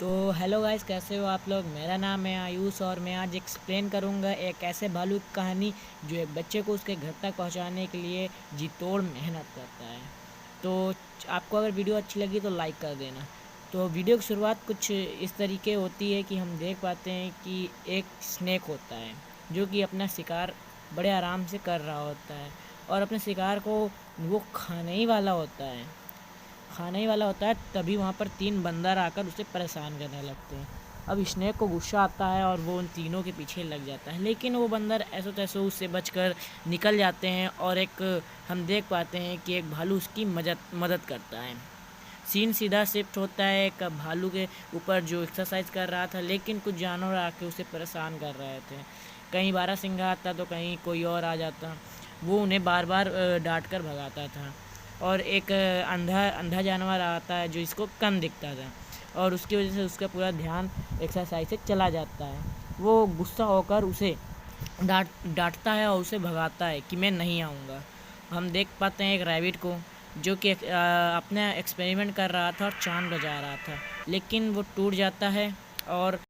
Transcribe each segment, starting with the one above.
तो hello guys, कैसे हो आप लोग। मेरा नाम है आयुष और मैं आज एक्सप्लेन करूंगा एक ऐसे भालू की कहानी जो एक बच्चे को उसके घर तक पहुंचाने के लिए जी तोड़ मेहनत करता है। तो आपको अगर वीडियो अच्छी लगी तो लाइक कर देना। तो वीडियो की शुरुआत कुछ इस तरीके होती है कि हम देख पाते हैं कि एक स्नेक होता है जो कि अपना शिकार बड़े आराम से कर रहा होता है और अपने शिकार को वो खाने ही वाला होता है। तभी वहाँ पर 3 बंदर आकर उसे परेशान करने लगते हैं। अब स्नेक को गुस्सा आता है और वो उन तीनों के पीछे लग जाता है, लेकिन वो बंदर ऐसो तैसो उससे बचकर निकल जाते हैं और हम देख पाते हैं कि एक भालू उसकी मदद करता है। सीन सीधा शिफ्ट होता है एक भालू के ऊपर जो एक्सरसाइज कर रहा था, लेकिन कुछ जानवर आके उसे परेशान कर रहे थे। कहीं बारहसिंगा आता तो कहीं कोई और आ जाता। वो उन्हें बार बार डांट कर भगाता था। और एक अंधा अंधा जानवर आता है जो इसको कम दिखता था और उसकी वजह से उसका पूरा ध्यान एक्सरसाइज से चला जाता है। वो गुस्सा होकर उसे डांटता है और उसे भगाता है कि मैं नहीं आऊँगा। हम देख पाते हैं एक रैबिट को जो कि अपना एक्सपेरिमेंट कर रहा था और चाँद बजा रहा था, लेकिन वो टूट जाता है और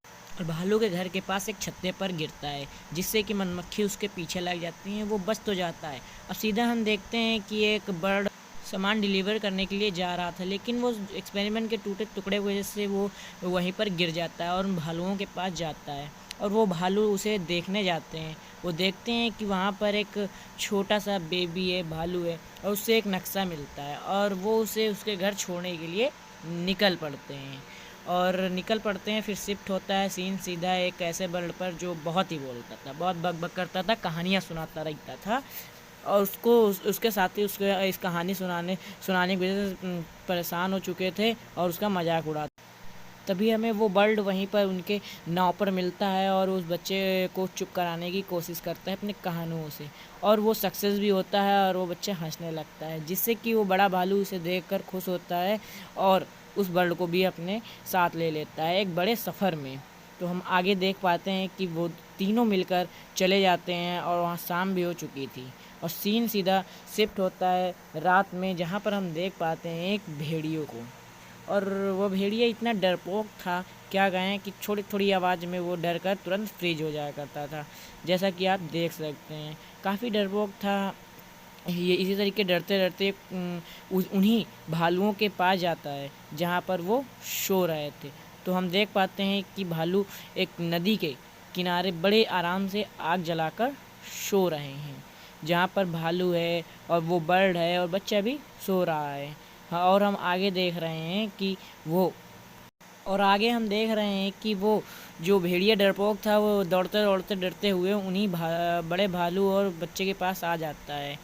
भालू के घर के पास एक छत्ते पर गिरता है, जिससे कि मधुमक्खी उसके पीछे लग जाती हैं। वो बच तो जाता है। अब सीधा हम देखते हैं कि एक बर्ड सामान डिलीवर करने के लिए जा रहा था, लेकिन वो एक्सपेरिमेंट के टूटे टुकड़े की वजह से वो वहीं पर गिर जाता है और उन भालुओं के पास जाता है और वो भालू उसे देखने जाते हैं। वो देखते हैं कि वहाँ पर एक छोटा सा बेबी है, भालू है, और उससे एक नक्शा मिलता है और वो उसे उसके घर छोड़ने के लिए निकल पड़ते हैं फिर शिफ्ट होता है सीन सीधा एक ऐसे बर्ड पर जो बहुत ही बोलता था, बहुत बक बक करता था, कहानियाँ सुनाता रहता था और उसके साथी उसके इस कहानी सुनाने की वजह से परेशान हो चुके थे और उसका मजाक उड़ाते। तभी हमें वो बर्ड वहीं पर उनके नाव पर मिलता है और उस बच्चे को चुप कराने की कोशिश करता है अपनी कहानियों से, और वो सक्सेस भी होता है और वो बच्चा हंसने लगता है, जिससे कि वो बड़ा भालू उसे देखकर खुश होता है और उस बर्ड को भी अपने साथ ले लेता है एक बड़े सफ़र में। तो हम आगे देख पाते हैं कि वो तीनों मिलकर चले जाते हैं और वहाँ शाम भी हो चुकी थी और सीन सीधा शिफ्ट होता है रात में, जहाँ पर हम देख पाते हैं एक भेड़ियों को। और वो भेड़िया इतना डरपोक था, क्या कहें, कि छोटी थोड़ी आवाज़ में वो डर कर तुरंत फ्रीज हो जाया करता था, जैसा कि आप देख सकते हैं। काफ़ी डरपोक था ये। इसी तरीके डरते डरते उन्हीं भालुओं के पास जाता है जहाँ पर वो सो रहे थे। तो हम देख पाते हैं कि भालू एक नदी के किनारे बड़े आराम से आग जलाकर सो रहे हैं, जहाँ पर भालू है और वो बर्ड है और बच्चा भी सो रहा है। हाँ, और हम आगे देख रहे हैं कि वो हम देख रहे हैं कि वो जो भेड़िया डरपोक था वो दौड़ते दौड़ते डरते हुए उन्हीं बड़े भालू और बच्चे के पास आ जाता है।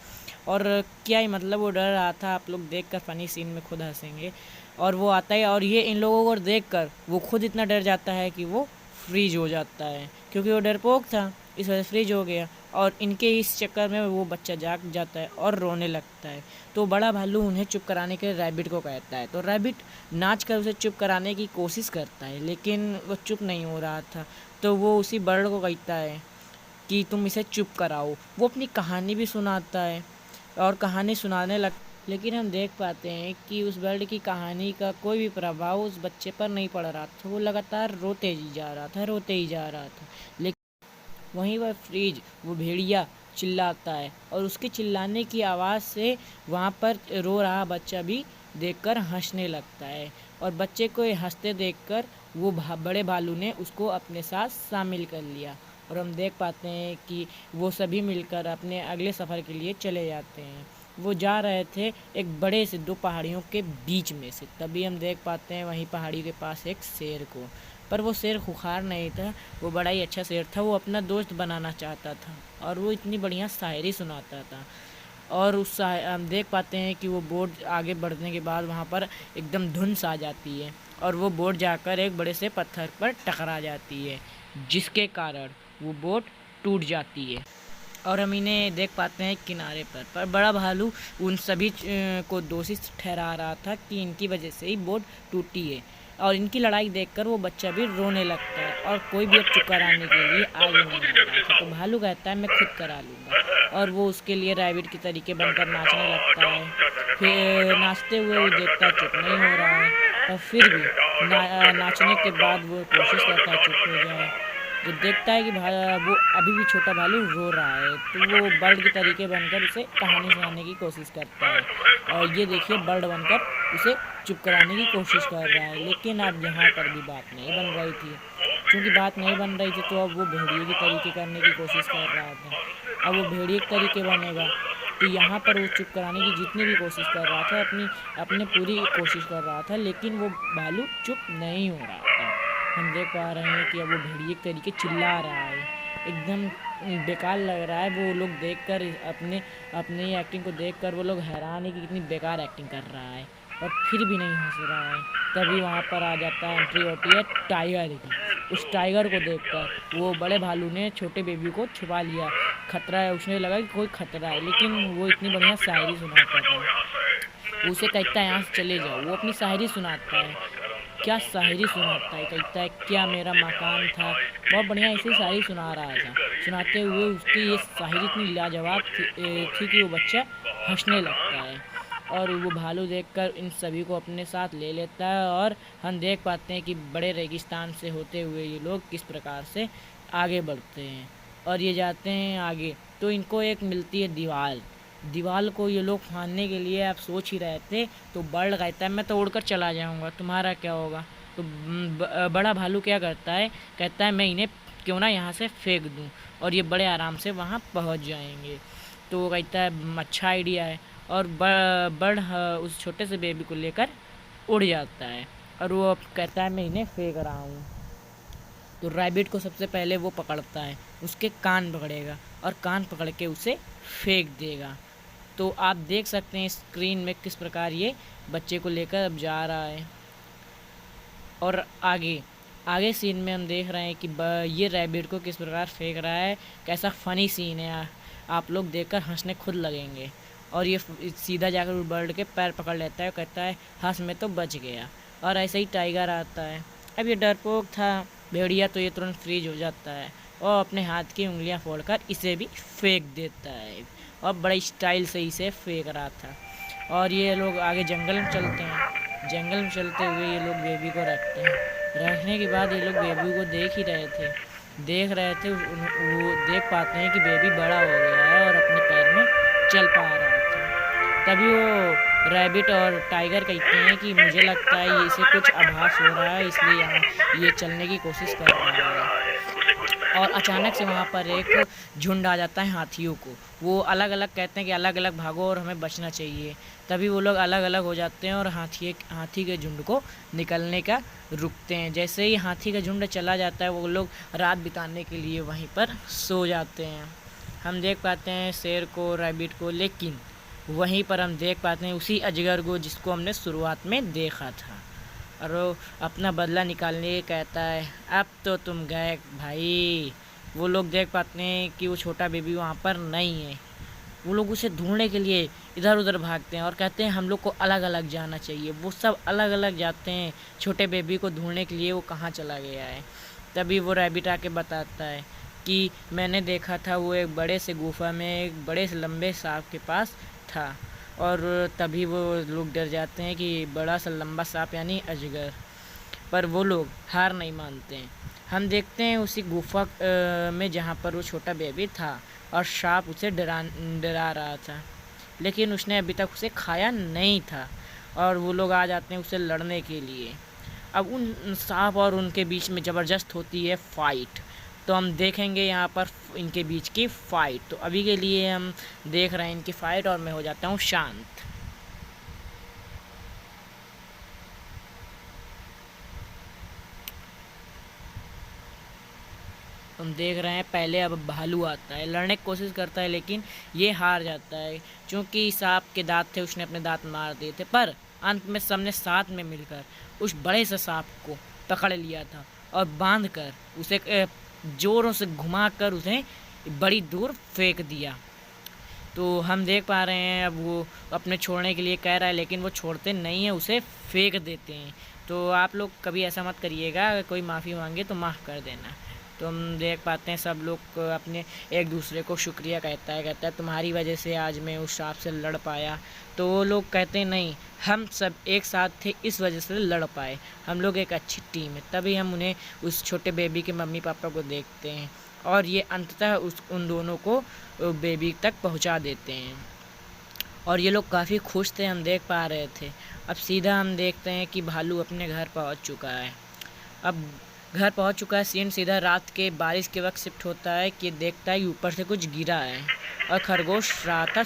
और क्या ही मतलब वो डर रहा था, आप लोग देख कर फनी सीन में खुद हंसेंगे। और वो आता है और ये इन लोगों को देख कर वो खुद इतना डर जाता है कि वो फ्रीज हो जाता है, क्योंकि वो डरपोक था इस वजह से फ्रीज हो गया। और इनके इस चक्कर में वो बच्चा जाग जाता है और रोने लगता है। तो बड़ा भालू उन्हें चुप कराने के लिए रैबिट को कहता है, तो रैबिट नाच कर उसे चुप कराने की कोशिश करता है, लेकिन वो चुप नहीं हो रहा था। तो वो उसी बर्ड को कहता है कि तुम इसे चुप कराओ। वो अपनी कहानी भी सुनाता है और कहानी सुनाने लग, लेकिन हम देख पाते हैं कि उस बर्ड की कहानी का कोई भी प्रभाव उस बच्चे पर नहीं पड़ रहा था। वो लगातार रोते ही जा रहा था, रोते ही जा रहा था। लेकिन वहीं वह फ्रीज वो भेड़िया चिल्लाता है और उसके चिल्लाने की आवाज़ से वहाँ पर रो रहा बच्चा भी देखकर हंसने लगता है। और बच्चे को हंसते देखकर वो बड़े भालू ने उसको अपने साथ शामिल कर लिया और हम देख पाते हैं कि वो सभी मिलकर अपने अगले सफ़र के लिए चले जाते हैं। वो जा रहे थे एक बड़े से 2 पहाड़ियों के बीच में से, तभी हम देख पाते हैं वहीं पहाड़ी के पास एक शेर को। पर वो शेर खुखार नहीं था, वो बड़ा ही अच्छा शेर था। वो अपना दोस्त बनाना चाहता था और वो इतनी बढ़िया शायरी सुनाता था। और हम देख पाते हैं कि वो बोट आगे बढ़ने के बाद वहाँ पर एकदम धुंध सा आ जाती है और वो बोट जाकर एक बड़े से पत्थर पर टकरा जाती है, जिसके कारण वो बोट टूट जाती है। और हम इन्हें देख पाते हैं किनारे पर बड़ा भालू उन सभी को दोषी ठहरा रहा था कि इनकी वजह से ही बोट टूटी है। और इनकी लड़ाई देखकर वो बच्चा भी रोने लगता है और कोई भी अब चुप कराने के लिए आगे नहीं आ रहा था। तो भालू कहता है मैं खुद करा लूँगा, और वो उसके लिए रैबिट के तरीके बनकर नाचने लगता है। फिर नाचते हुए वो देखता है चुप नहीं हो रहा है और फिर भी नाचने के बाद वो कोशिश करता है चुप हो जाए। जब देखता है कि वो अभी भी छोटा भालू रो रहा है तो वो बर्ड के तरीके बनकर उसे कहानी सुनाने की कोशिश करता है। और ये देखिए बर्ड बनकर उसे चुप कराने की कोशिश कर रहा है। लेकिन अब यहाँ पर भी बात नहीं बन रही थी। क्योंकि बात नहीं बन रही थी तो अब वो भेड़िए के तरीके करने की कोशिश कर रहा था। अब वो भेड़िए के तरीके बनेगा तो यहाँ पर वो चुप कराने की जितनी भी कोशिश कर रहा था अपने पूरी कोशिश कर रहा था, लेकिन वो भालू चुप नहीं हो रहा था। हम देख पा रहे हैं कि अब वो भेड़िए के तरीके चिल्ला रहा है, एकदम बेकार लग रहा है। वो लोग देखकर अपने एक्टिंग को देखकर वो लोग हैरान है कि कितनी बेकार एक्टिंग कर रहा है, और फिर भी नहीं हंस रहा है। तभी वहाँ पर आ जाता है, एंट्री होती है टाइगर की। उस टाइगर को देखकर वो बड़े भालू ने छोटे बेबी को छुपा लिया। खतरा है, उसने लगा कि कोई खतरा है, लेकिन वो इतनी बढ़िया शायरी सुनाता था। उसे कहता है यहाँ से चले जाओ। वो अपनी शायरी सुनाता है। क्या शायरी सुनाता है, कहता है क्या मेरा मकान था। बहुत बढ़िया ऐसी शायरी सुना रहा था। सुनाते हुए उसकी ये शायरी इतनी लाजवाब थी कि वो बच्चा हंसने लगता है। और वो भालू देखकर इन सभी को अपने साथ ले लेता है। और हम देख पाते हैं कि बड़े रेगिस्तान से होते हुए ये लोग किस प्रकार से आगे बढ़ते हैं। और ये जाते हैं आगे तो इनको एक मिलती है दीवाल को ये लोग फाड़ने के लिए आप सोच ही रहे थे तो बर्ड कहता है मैं तो उड़कर चला जाऊंगा, तुम्हारा क्या होगा। तो बड़ा भालू क्या करता है, कहता है मैं इन्हें क्यों ना यहाँ से फेंक दूँ और ये बड़े आराम से वहाँ पहुँच जाएंगे। तो वो कहता है अच्छा आइडिया है। और बर्ड उस छोटे से बेबी को लेकर उड़ जाता है और वो कहता है मैं इन्हें फेंक रहा हूँ। तो रैबिट को सबसे पहले वो पकड़ता है, उसके कान पकड़ेगा और कान पकड़ के उसे फेंक देगा। तो आप देख सकते हैं स्क्रीन में किस प्रकार ये बच्चे को लेकर अब जा रहा है। और आगे सीन में हम देख रहे हैं कि ये रैबिट को किस प्रकार फेंक रहा है। कैसा फ़नी सीन है, आप लोग देखकर हंसने खुद लगेंगे। और ये सीधा जाकर बर्ड के पैर पकड़ लेता है और कहता है हंस में तो बच गया। और ऐसे ही टाइगर आता है। अब ये डरपोक था भेड़िया तो ये तुरंत फ्रीज हो जाता है और अपने हाथ की उंगलियां फोड़कर इसे भी फेंक देता है और बड़े स्टाइल से इसे फेंक रहा था। और ये लोग आगे जंगल में चलते हैं। जंगल में चलते हुए ये लोग बेबी को रखते हैं। रखने के बाद ये लोग बेबी को देख रहे थे वो देख पाते हैं कि बेबी बड़ा हो गया है और अपने पैर में चल पा रहा था। तभी वो रैबिट और टाइगर कहते हैं कि मुझे लगता है इसे कुछ आभास हो रहा है, इसलिए यहाँ ये चलने की कोशिश कर रहा है। और अचानक से वहाँ पर एक झुंड आ जाता है हाथियों को। वो अलग अलग कहते हैं कि अलग अलग भागो और हमें बचना चाहिए। तभी वो लोग अलग अलग हो जाते हैं और हाथी के झुंड को निकलने का रुकते हैं। जैसे ही हाथी का झुंड चला जाता है वो लोग रात बिताने के लिए वहीं पर सो जाते हैं। हम देख पाते हैं शेर को, रैबिट को, लेकिन वहीं पर हम देख पाते हैं उसी अजगर को जिसको हमने शुरुआत में देखा था। और वो अपना बदला निकालने कहता है अब तो तुम गए भाई। वो लोग देख पाते हैं कि वो छोटा बेबी वहाँ पर नहीं है। वो लोग उसे ढूंढने के लिए इधर उधर भागते हैं और कहते हैं हम लोग को अलग अलग जाना चाहिए। वो सब अलग अलग जाते हैं छोटे बेबी को ढूंढने के लिए वो कहाँ चला गया है। तभी वो रैबिट आके बताता है कि मैंने देखा था वो एक बड़े से गुफा में एक बड़े से लंबे सांप के पास था। और तभी वो लोग डर जाते हैं कि बड़ा सा लंबा सांप यानी अजगर। पर वो लोग हार नहीं मानते हैं। हम देखते हैं उसी गुफा में जहाँ पर वो छोटा बेबी था और सांप उसे डरा रहा था, लेकिन उसने अभी तक उसे खाया नहीं था। और वो लोग आ जाते हैं उसे लड़ने के लिए। अब उन सांप और उनके बीच में ज़बरदस्त होती है फ़ाइट। तो हम देखेंगे यहाँ पर इनके बीच की फ़ाइट। तो अभी के लिए हम देख रहे हैं इनकी फ़ाइट और मैं हो जाता हूँ शांत। हम देख रहे हैं पहले अब भालू आता है, लड़ने की कोशिश करता है लेकिन ये हार जाता है। क्योंकि सांप के दांत थे उसने अपने दांत मार दिए थे। पर अंत में सबने साथ में मिलकर उस बड़े से सांप को पकड़ लिया था और बांध कर उसे ज़ोरों से घुमाकर उसे बड़ी दूर फेंक दिया। तो हम देख पा रहे हैं अब वो अपने छोड़ने के लिए कह रहा है लेकिन वो छोड़ते नहीं है, उसे फेंक देते हैं। तो आप लोग कभी ऐसा मत करिएगा, अगर कोई माफ़ी मांगे तो माफ़ कर देना। तो हम देख पाते हैं सब लोग अपने एक दूसरे को शुक्रिया कहता है तुम्हारी वजह से आज मैं उस सांप से लड़ पाया। तो वो लोग कहते हैं नहीं, हम सब एक साथ थे इस वजह से लड़ पाए, हम लोग एक अच्छी टीम है। तभी हम उन्हें उस छोटे बेबी के मम्मी पापा को देखते हैं और ये अंततः उन दोनों को बेबी तक पहुंचा देते हैं और ये लोग काफ़ी खुश थे, हम देख पा रहे थे। अब सीधा हम देखते हैं कि भालू अपने घर पहुंच चुका है। अब घर पहुंच चुका है, सीन सीधा रात के बारिश के वक्त शिफ्ट होता है कि देखता है ऊपर से कुछ गिरा है और खरगोश रहा था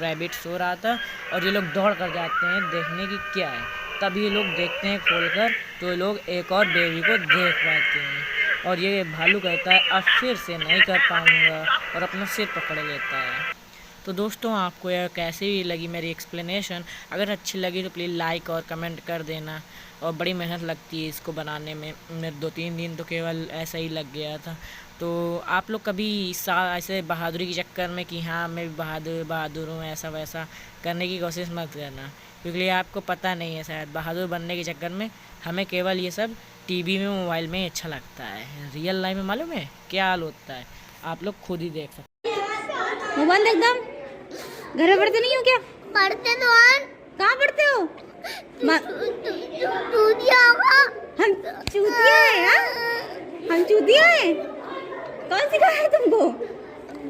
रैबिट सो रहा था और ये लोग दौड़ कर जाते हैं देखने की क्या है। तब ये लोग देखते हैं खोलकर तो ये लोग एक और बेबी को देख पाते हैं और ये भालू कहता है अब फिर से नहीं कर पाऊँगा और अपना सिर पकड़ लेता है। तो दोस्तों आपको यह कैसी लगी मेरी एक्सप्लेनेशन? अगर अच्छी लगी तो प्लीज़ लाइक और कमेंट कर देना। और बड़ी मेहनत लगती है इसको बनाने में, मेरे 2-3 दिन तो केवल ऐसा ही लग गया था। तो आप लोग कभी ऐसे बहादुरी के चक्कर में कि हाँ मैं बहादुर हूँ ऐसा वैसा करने की कोशिश मत करना, क्योंकि आपको पता नहीं है शायद बहादुर बनने के चक्कर में हमें केवल ये सब टीवी में मोबाइल में अच्छा लगता है। रियल लाइफ में मालूम है क्या हाल होता है, आप लोग खुद ही देख सकते हैं। मोबाइल एकदम घर में पढ़ते नहीं हो क्या? पढ़ते तो हैं। कहाँ पढ़ते हो? हम चूतिया हैं? हम चूतिया हैं? कौन सिखाया तुमको?